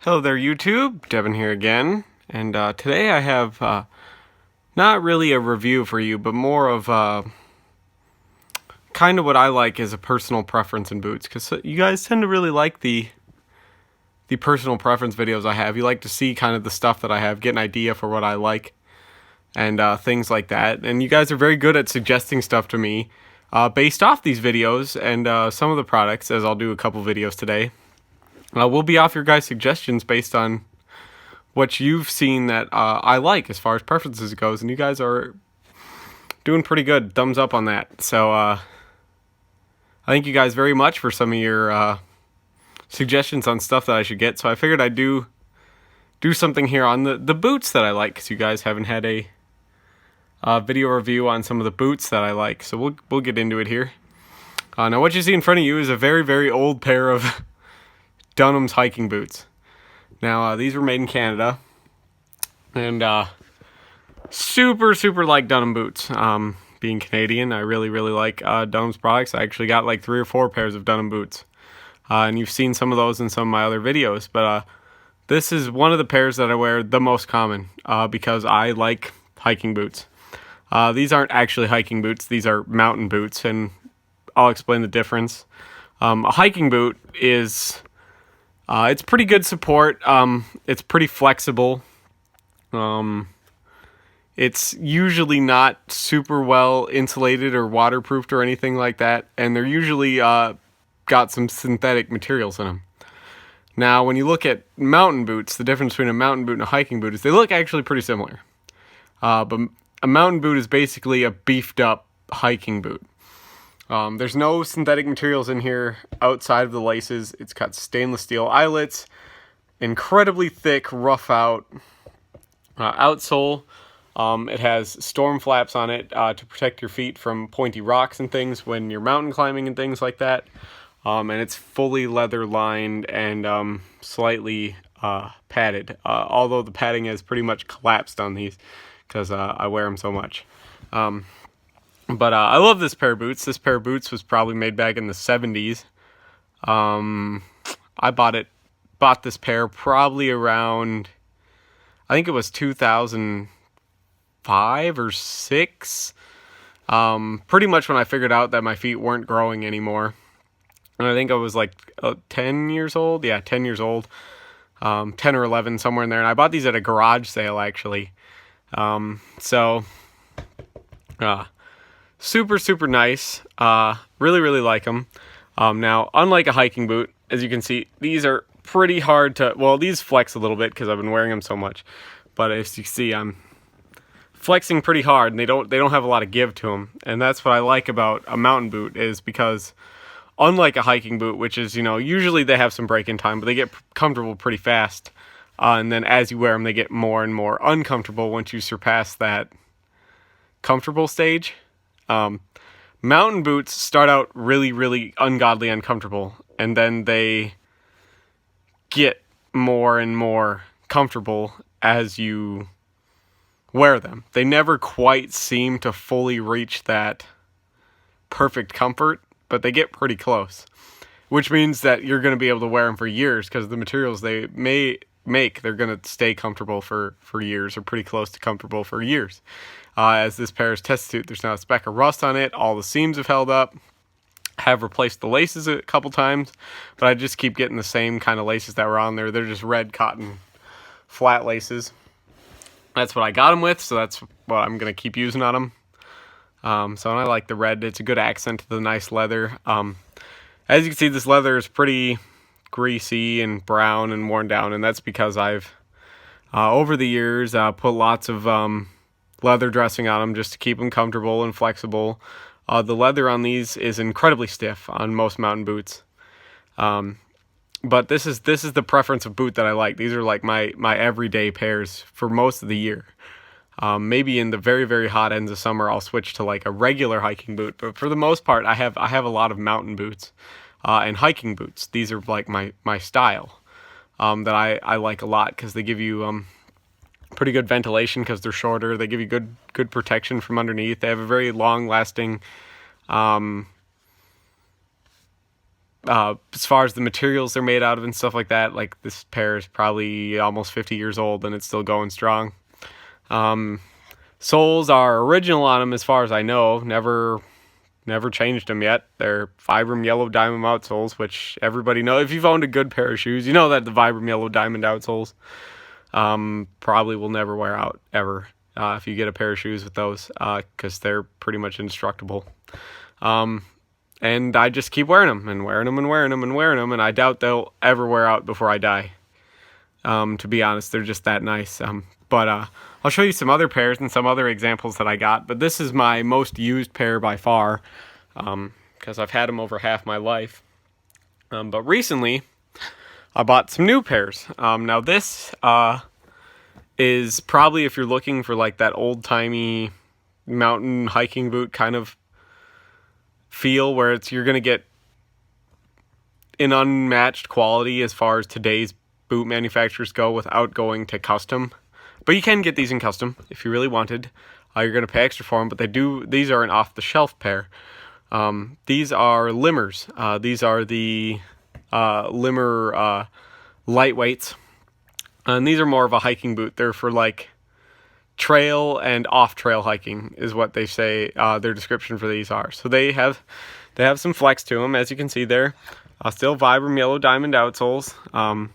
Hello there, YouTube. Devin here again, and today I have not really a review for you, but more of kind of what I like as a personal preference in boots, because you guys tend to really like the personal preference videos I have. You like to see kind of the stuff that I have, get an idea for what I like, and things like that. And you guys are very good at suggesting stuff to me based off these videos and some of the products, as I'll do a couple videos today. We'll be off your guys' suggestions based on what you've seen that I like as far as preferences goes, and you guys are doing pretty good. Thumbs up on that. So I thank you guys very much for some of your suggestions on stuff that I should get. So I figured I'd do something here on the boots that I like, because you guys haven't had a video review on some of the boots that I like. So we'll get into it here. Now what you see in front of you is a very, very old pair of Dunham's hiking boots. Now these were made in Canada, and super like Dunham boots. Being Canadian, I really like Dunham's products. I actually got like 3 or 4 pairs of Dunham boots, and you've seen some of those in some of my other videos, but this is one of the pairs that I wear the most common because I like hiking boots. These aren't actually hiking boots, these are mountain boots, and I'll explain the difference. A hiking boot is it's pretty good support. It's pretty flexible. It's usually not super well insulated or waterproofed or anything like that, and they're usually got some synthetic materials in them. Now, when you look at mountain boots, the difference between a mountain boot and a hiking boot is they look actually pretty similar. But a mountain boot is basically a beefed up hiking boot. There's no synthetic materials in here outside of the laces. It's got stainless steel eyelets, incredibly thick, rough outsole. It has storm flaps on it to protect your feet from pointy rocks and things when you're mountain climbing and things like that. And it's fully leather lined and slightly padded, although the padding has pretty much collapsed on these because I wear them so much. But I love this pair of boots. This pair of boots was probably made back in the 70s. I bought this pair probably around, I think it was 2005 or 6. Pretty much when I figured out that my feet weren't growing anymore. And I think I was like 10 years old. Yeah, 10 years old. 10 or 11, somewhere in there. And I bought these at a garage sale, actually. Super nice. Really like them. Now, unlike a hiking boot, as you can see, these are pretty hard to, well, these flex a little bit because I've been wearing them so much. But as you see, I'm flexing pretty hard, and they don't have a lot of give to them. And that's what I like about a mountain boot, is because unlike a hiking boot, which is, usually they have some break-in time, but they get comfortable pretty fast. And then as you wear them, they get more and more uncomfortable once you surpass that comfortable stage. Mountain boots start out really ungodly uncomfortable, and then they get more and more comfortable as you wear them. They never quite seem to fully reach that perfect comfort, but they get pretty close, which means that you're going to be able to wear them for years, because the materials they make, they're going to stay comfortable for years, or pretty close to comfortable for years. As this pair is test suit, there's not a speck of rust on it. All the seams have held up. I have replaced the laces a couple times, but I just keep getting the same kind of laces that were on there. They're just red cotton flat laces. That's what I got them with, so that's what I'm going to keep using on them. So I like the red. It's a good accent to the nice leather. As you can see, this leather is pretty greasy and brown and worn down, and that's because I've over the years put lots of leather dressing on them just to keep them comfortable and flexible. The leather on these is incredibly stiff on most mountain boots, but this is the preference of boot that I like. These are like my everyday pairs for most of the year. Maybe in the very hot ends of summer I'll switch to like a regular hiking boot, but for the most part I have a lot of mountain boots and hiking boots. These are like my style that I like a lot, because they give you pretty good ventilation because they're shorter. They give you good protection from underneath. They have a very long lasting As far as the materials they're made out of and stuff like that, like this pair is probably almost 50 years old and it's still going strong. Soles are original on them as far as I know. Never changed them yet. They're Vibram Yellow Diamond outsoles, which everybody knows. If you've owned a good pair of shoes, you know that the Vibram Yellow Diamond outsoles probably will never wear out ever if you get a pair of shoes with those, because they're pretty much indestructible. And I just keep wearing them and wearing them and wearing them and wearing them, and I doubt they'll ever wear out before I die. To be honest, they're just that nice. But I'll show you some other pairs and some other examples that I got. But this is my most used pair by far, because I've had them over half my life. But recently, I bought some new pairs. Now this is probably, if you're looking for like that old-timey mountain hiking boot kind of feel, where you're going to get an unmatched quality as far as today's boot manufacturers go without going to custom. But you can get these in custom if you really wanted. You're going to pay extra for them, but these are an off-the-shelf pair. These are Limmers. These are the Limmer lightweights. And these are more of a hiking boot. They're for like trail and off-trail hiking is what they say their description for these are. So they have some flex to them, as you can see there. Still Vibram Yellow Diamond outsoles. I've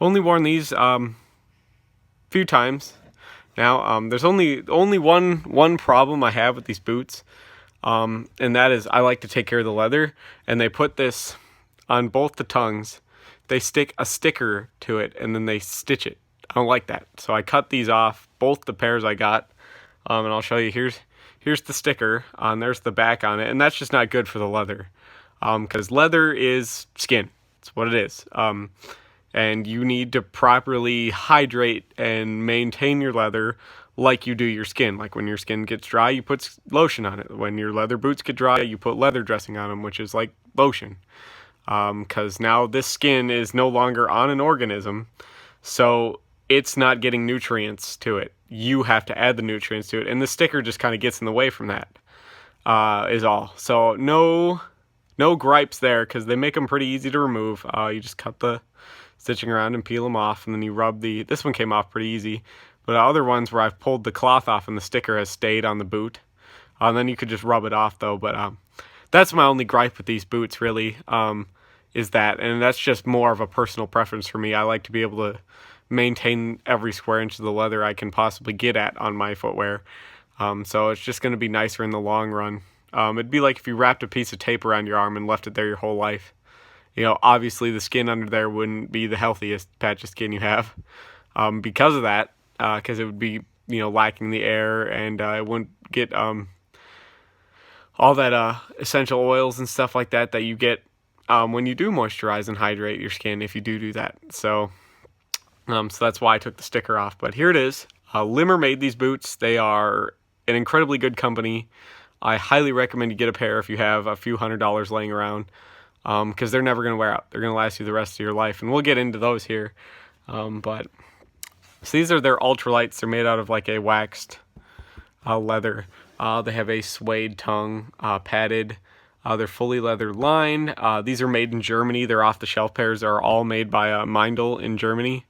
only worn these few times now. There's only one problem I have with these boots, and that is I like to take care of the leather, and they put this on both the tongues. They stick a sticker to it and then they stitch it. I don't like that, so I cut these off, both the pairs I got, and I'll show you. Here's the sticker, there's the back on it, and that's just not good for the leather, because leather is skin. It's what it is. And you need to properly hydrate and maintain your leather like you do your skin. Like when your skin gets dry, you put lotion on it. When your leather boots get dry, you put leather dressing on them, which is like lotion. Because now this skin is no longer on an organism, so it's not getting nutrients to it. You have to add the nutrients to it, and the sticker just kind of gets in the way from that, is all. So no gripes there, because they make them pretty easy to remove. You just cut the stitching around and peel them off, and then you rub this one came off pretty easy, but other ones where I've pulled the cloth off and the sticker has stayed on the boot, and then you could just rub it off though. But that's my only gripe with these boots, really, is that, and that's just more of a personal preference for me. I like to be able to maintain every square inch of the leather I can possibly get at on my footwear, so it's just going to be nicer in the long run. It'd be like if you wrapped a piece of tape around your arm and left it there your whole life. You know, obviously the skin under there wouldn't be the healthiest patch of skin you have, because of that, because it would be, lacking the air, and it wouldn't get all that essential oils and stuff like that you get when you do moisturize and hydrate your skin, if you do that. So that's why I took the sticker off. But here it is. Limmer made these boots. They are an incredibly good company. I highly recommend you get a pair if you have a few $100s laying around, because they're never going to wear out. They're going to last you the rest of your life, and we'll get into those here. But so these are their ultralights. They're made out of like a waxed leather. They have a suede tongue, padded. They're fully leather lined. These are made in Germany. They're off-the-shelf pairs. They're all made by Meindl in Germany.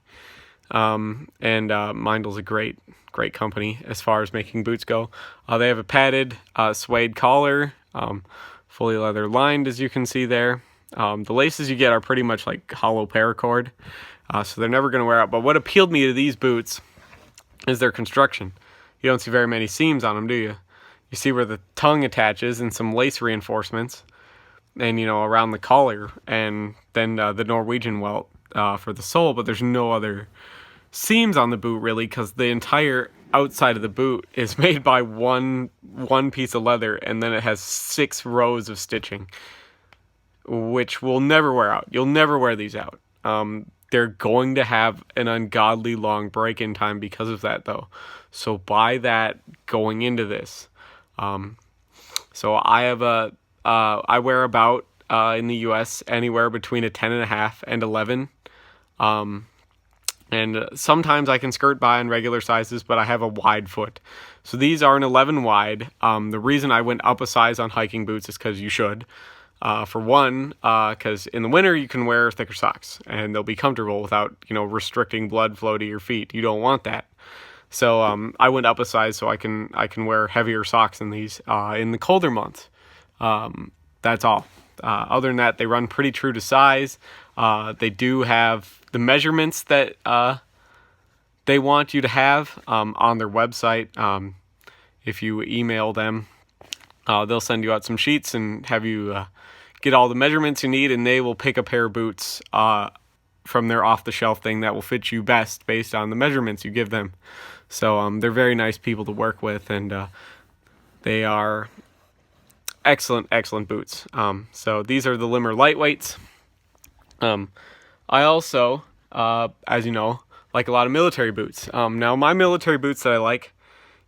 And Meindl's a great company as far as making boots go. They have a padded suede collar, fully leather lined, as you can see there. The laces you get are pretty much like hollow paracord, so they're never going to wear out. But what appealed me to these boots is their construction. You don't see very many seams on them, do you? You see where the tongue attaches and some lace reinforcements, and around the collar, and then the Norwegian welt for the sole. But there's no other seams on the boot really, because the entire outside of the boot is made by one piece of leather, and then it has 6 rows of stitching, which will never wear out. You'll never wear these out. They're going to have an ungodly long break-in time because of that, though. So buy that going into this. So I have I wear about in the U.S. anywhere between a 10.5 and 11. And sometimes I can skirt by in regular sizes, but I have a wide foot. So these are an 11 wide. The reason I went up a size on hiking boots is because you should. For one, because in the winter you can wear thicker socks and they'll be comfortable without, restricting blood flow to your feet. You don't want that. So I went up a size so I can wear heavier socks in these in the colder months. That's all. Other than that, they run pretty true to size. They do have the measurements that they want you to have on their website. If you email them, they'll send you out some sheets and have you get all the measurements you need, and they will pick a pair of boots from their off-the-shelf thing that will fit you best based on the measurements you give them. So they're very nice people to work with, and they are excellent boots. So these are the Limmer lightweights. I also, as you know, like a lot of military boots. Now my military boots that I like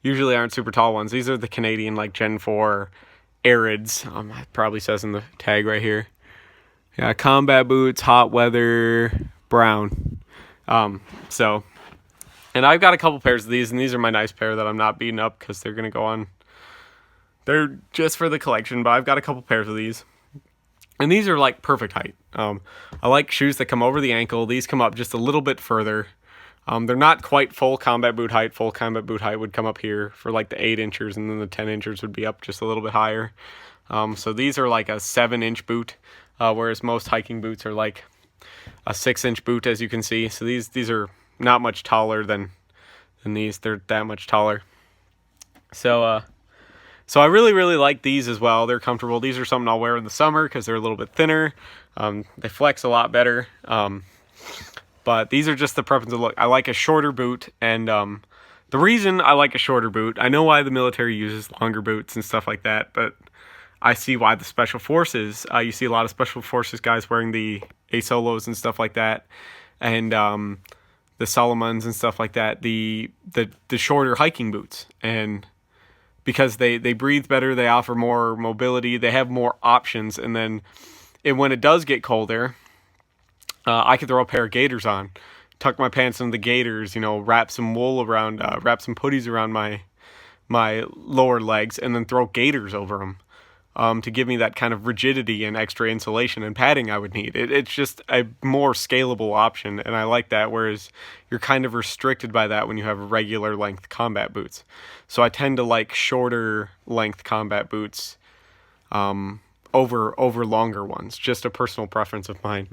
usually aren't super tall ones. These are the Canadian, like Gen 4 Arids. It probably says in the tag right here. Yeah, combat boots, hot weather, brown. So, and I've got a couple pairs of these, and these are my nice pair that I'm not beating up because they're going to go on. They're just for the collection, but I've got a couple pairs of these. And these are like perfect height. I like shoes that come over the ankle. These come up just a little bit further. They're not quite full combat boot height. Full combat boot height would come up here for like the 8 inchers, and then the 10 inchers would be up just a little bit higher. So these are like a 7-inch boot, whereas most hiking boots are like a 6-inch boot, as you can see. So these are not much taller than these. They're that much taller. So I really like these as well. They're comfortable. These are something I'll wear in the summer because they're a little bit thinner. They flex a lot better. But these are just the preference of look. I like a shorter boot, and the reason I like a shorter boot, I know why the military uses longer boots and stuff like that, but I see why the special forces, you see a lot of special forces guys wearing the A-Solos and stuff like that, and the Solomons and stuff like that, the shorter hiking boots, and because they breathe better, they offer more mobility, they have more options, and then when it does get colder, I could throw a pair of gaiters on, tuck my pants into the gaiters, wrap some wool around, wrap some putties around my lower legs, and then throw gaiters over them to give me that kind of rigidity and extra insulation and padding I would need. It's just a more scalable option, and I like that, whereas you're kind of restricted by that when you have regular length combat boots. So I tend to like shorter length combat boots over longer ones, just a personal preference of mine.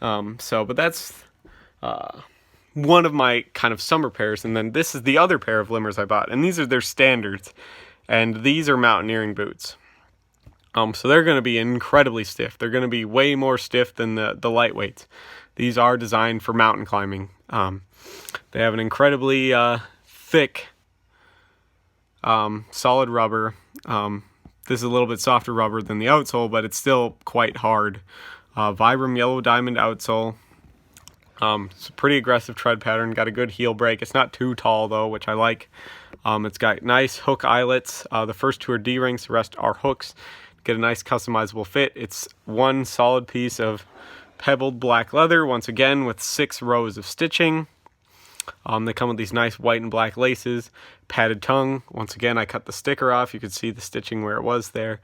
But that's one of my kind of summer pairs, and then this is the other pair of Limmers I bought, and these are their standards, and these are mountaineering boots. So they're going to be incredibly stiff. They're going to be way more stiff than the lightweights. These are designed for mountain climbing. They have an incredibly thick, solid rubber. This is a little bit softer rubber than the outsole, but it's still quite hard. Vibram yellow diamond outsole. It's a pretty aggressive tread pattern. Got a good heel break. It's not too tall though, which I like. It's got nice hook eyelets. The first 2 are D-rings, the rest are hooks. Get a nice customizable fit. It's one solid piece of pebbled black leather, once again with 6 rows of stitching. They come with these nice white and black laces. Padded tongue. Once again, I cut the sticker off. You could see the stitching where it was there,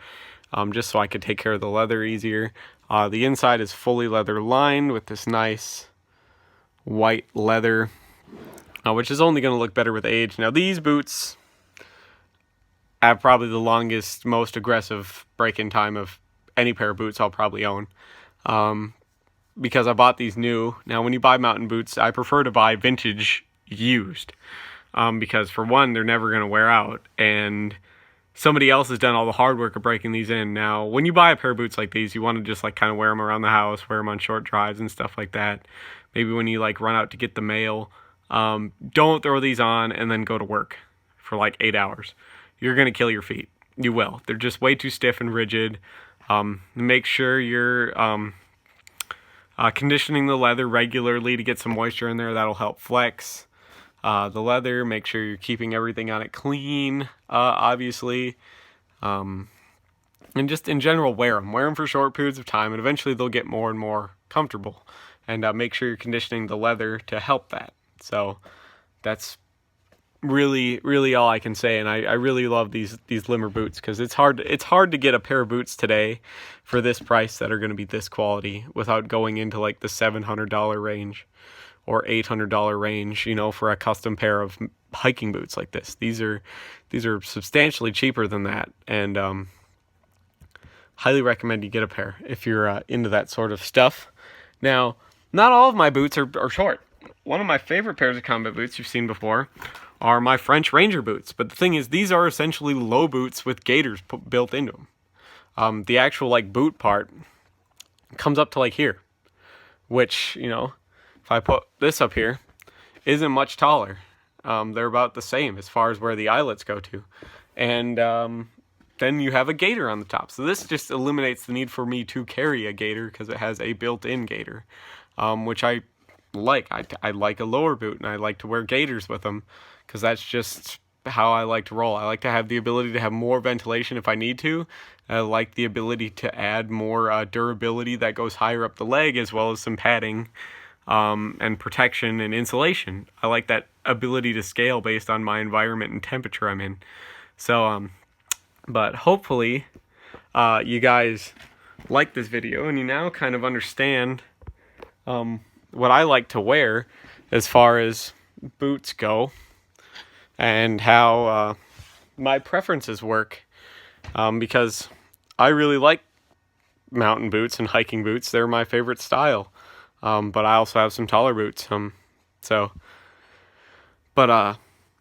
just so I could take care of the leather easier. The inside is fully leather lined with this nice white leather, which is only going to look better with age. Now these boots have probably the longest, most aggressive break-in time of any pair of boots I'll probably own, because I bought these new. Now when you buy mountain boots, I prefer to buy vintage used, because for one, they're never going to wear out, and somebody else has done all the hard work of breaking these in. Now, when you buy a pair of boots like these, you want to just like kind of wear them around the house, wear them on short drives and stuff like that. Maybe when you like run out to get the mail, don't throw these on and then go to work for like 8 hours. You're going to kill your feet. You will. They're just way too stiff and rigid. Make sure you're conditioning the leather regularly to get some moisture in there. That'll help flex the leather. Make sure you're keeping everything on it clean, obviously. And just in general, wear them. Wear them for short periods of time, and eventually they'll get more and more comfortable. And make sure you're conditioning the leather to help that. So that's really all I can say. And I really love these Limmer boots, because it's hard to get a pair of boots today for this price that are going to be this quality without going into like the $700 range or $800 range, you know, for a custom pair of hiking boots like this. These are substantially cheaper than that, and highly recommend you get a pair if you're into that sort of stuff. Now, not all of my boots are short. One of my favorite pairs of combat boots you've seen before are my French Ranger boots. But the thing is, these are essentially low boots with gaiters built into them. The actual like boot part comes up to like here, which, you know, if I put this up here, isn't much taller. They're about the same as far as where the eyelets go to. And then you have a gaiter on the top. So this just eliminates the need for me to carry a gaiter, because it has a built-in gaiter, which I like. I like a lower boot, and I like to wear gaiters with them, because that's just how I like to roll. I like to have the ability to have more ventilation if I need to. I like the ability to add more durability that goes higher up the leg, as well as some padding and protection and insulation. I like that ability to scale based on my environment and temperature I'm in. So, but hopefully you guys like this video, and you now kind of understand what I like to wear as far as boots go, and how my preferences work, because I really like mountain boots and hiking boots. They're my favorite style, but I also have some taller boots.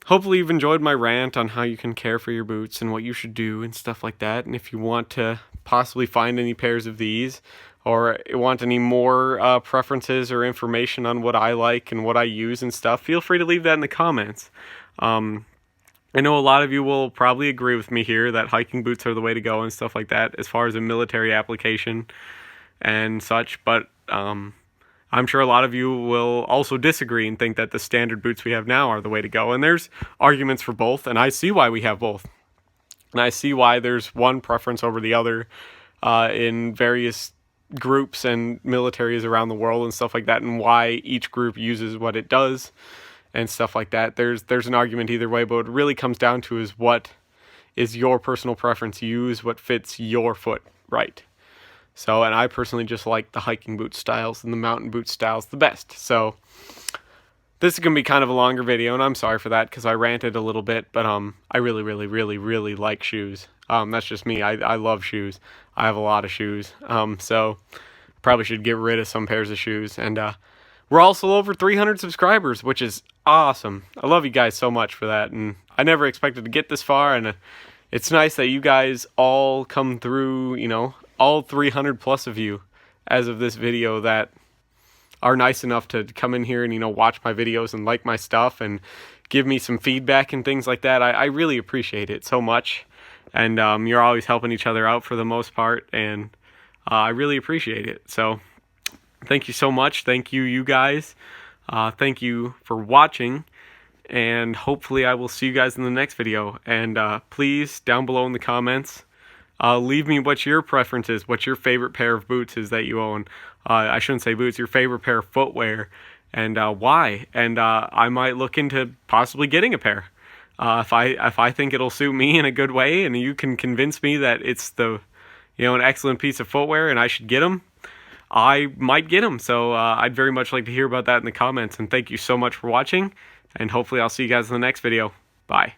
Hopefully you've enjoyed my rant on how you can care for your boots and what you should do and stuff like that. And if you want to possibly find any pairs of these, or want any more preferences or information on what I like and what I use and stuff, feel free to leave that in the comments. I know a lot of you will probably agree with me here that hiking boots are the way to go and stuff like that as far as a military application and such, but I'm sure a lot of you will also disagree and think that the standard boots we have now are the way to go. And there's arguments for both, and I see why we have both. And I see why there's one preference over the other in various groups and militaries around the world and stuff like that, and why each group uses what it does and stuff like that. There's an argument either way, but what it really comes down to is what is your personal preference. Use what fits your foot right. So, and I personally just like the hiking boot styles and the mountain boot styles the best. So this is going to be kind of a longer video, and I'm sorry for that, because I ranted a little bit, but I really like shoes. That's just me. I love shoes. I have a lot of shoes. So probably should get rid of some pairs of shoes. And we're also over 300 subscribers, which is awesome. I love you guys so much for that, and I never expected to get this far, and it's nice that you guys all come through, you know, all 300 plus of you as of this video that are nice enough to come in here and, you know, watch my videos and like my stuff and give me some feedback and things like that. I really appreciate it so much, and you're always helping each other out for the most part, and I really appreciate it. So thank you so much. Thank you, you guys. Thank you for watching, and hopefully I will see you guys in the next video. And please, down below in the comments, leave me what your preference is, what your favorite pair of boots is that you own. I shouldn't say boots, your favorite pair of footwear, and why. And I might look into possibly getting a pair. If I think it'll suit me in a good way, and you can convince me that it's an excellent piece of footwear and I should get them, I might get them. So I'd very much like to hear about that in the comments. And thank you so much for watching, and hopefully I'll see you guys in the next video. Bye.